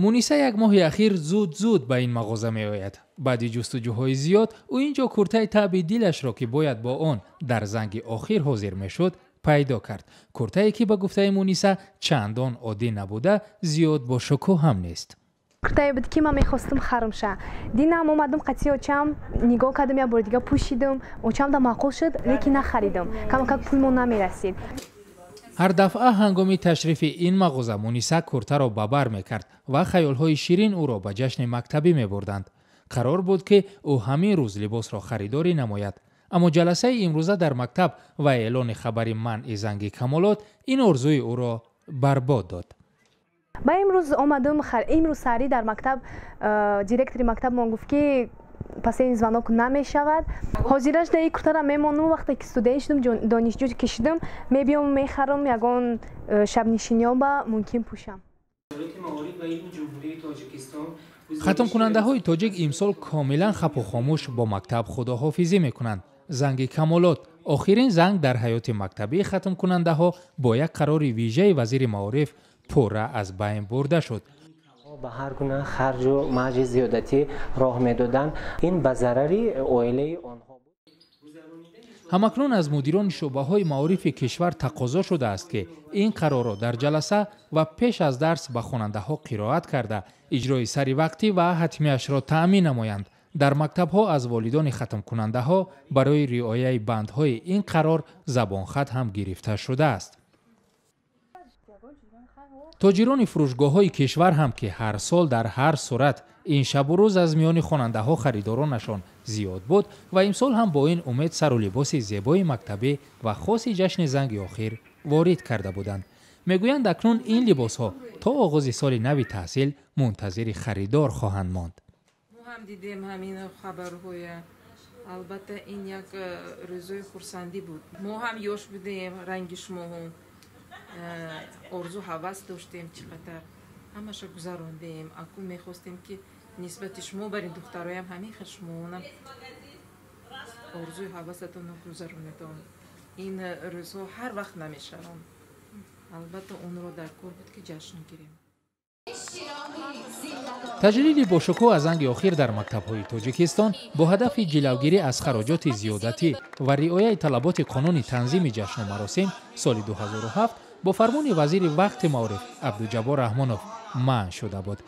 مونیسا یک ماه اخیر زود به این مغازه می آید. بعد جستجوهای زیاد او اینجا کرته تب دلش را که باید با آن در زنگ آخر حاضر می شد پیدا کرد. کرته که به گفته مونیسا چندان عادی نبوده، زیاد با شکوه هم نیست. کرته بود که من میخواستم خرم شه. دینم اومدم قطعی اوچم نگاه کردم یه بار دیگه پوشیدم. اوچم دا معقول شد لیکن نخریدم. کم پولمون نمیرسید. هر دفعه هنگامی تشریف این مغازه مونیسا کرته را به بر میکرد و خیالهای شیرین او را به جشن مکتبی میبردند. قرار بود که او همین روز لباس را خریداری نماید. اما جلسه امروزه در مکتب و اعلان خبر منع زنگ کمالات این آرزوی او را برباد داد. با امروز آمدم امروز سری در مکتب دیرکتور مکتب من گفت که پس این زوانок نمیشود. حاضرش در این کرته را میمانم وقتی که استودنت شدم دانشجو کشیدم میبیام میخرم یگان شب نشینیام با ممکن پوشم. ختم کننده های تاجیک امسال کاملا خپ و خاموش با مکتب خداحافظی میکنند. زنگ کمالات آخرین زنگ در حیات مکتبی ختم کننده ها با یک قرار ویژه وزیر معارف پوره از بین برده شد. به هر گونه خرج و مرج زیادتی راه میدادن، این به ضرری عائله آنها بود. همکنون از مدیران شعبه های معارف کشور تقاضا شده است که این قرار را در جلسه و پیش از درس به خواننده ها قرائت کرده اجرای سری وقتی و حتمیش را تأمین نمایند. در مکتب ها از والدان ختم کننده ها برای رعایت بندهای این قرار زبان خط هم گرفته شده است. تاجران فروشگاه های کشور هم که هر سال در هر صورت این شب و روز از میان خواننده ها خریدارانشان زیاد بود و امسال هم با این امید سر و لباس زیبای مکتبی و خاص جشن زنگ آخر وارد کرده بودند. میگویند اکنون این لباس ها تا آغاز سال نو تحصیل منتظر خریدار خواهند ماند. ما هم دیدیم همین خبرهای، البته این یک روزای خرسندی بود. ما هم یوش بودیم، رنگ شما هم آرزو حواس داشتیم، چقدر همش گذراندیم. اکنون میخواستیم که نسبت شما بر این دخترایم همین خشمونم آرزوی حواستون رو گذراندم. این روزها هر وقت نمیشرم. البته اون رو در کار بود که جشن گیریم. تجلیل با شکوه از زنگ آخر در مکتب‌های تاجیکستان با هدف جلوگیری از خراجات زیادتی و رعایت طلبات قانون تنظیم جشن و مراسم سال 2007 با فرمان وزیر وقت معارف عبدالجبار رحمانوف منع شده بود.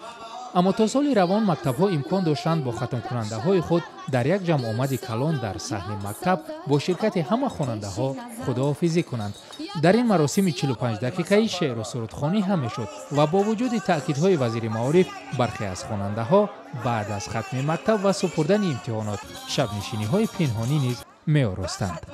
اما تا سال روان مکتب‌ها امکان داشتند با ختم کننده های خود در یک جمع آمد کلان در صحن مکتب با شرکت همه خواننده ها خداحافظی کنند. در این مراسم 45 دقیقه‌ای شعر و سرودخوانی هم شد و با وجود تأکیدهای وزیر معارف برخی از خواننده ها بعد از ختم مکتب و سپردن امتحانات شب نشینی های پنهانی نیز می آراستند.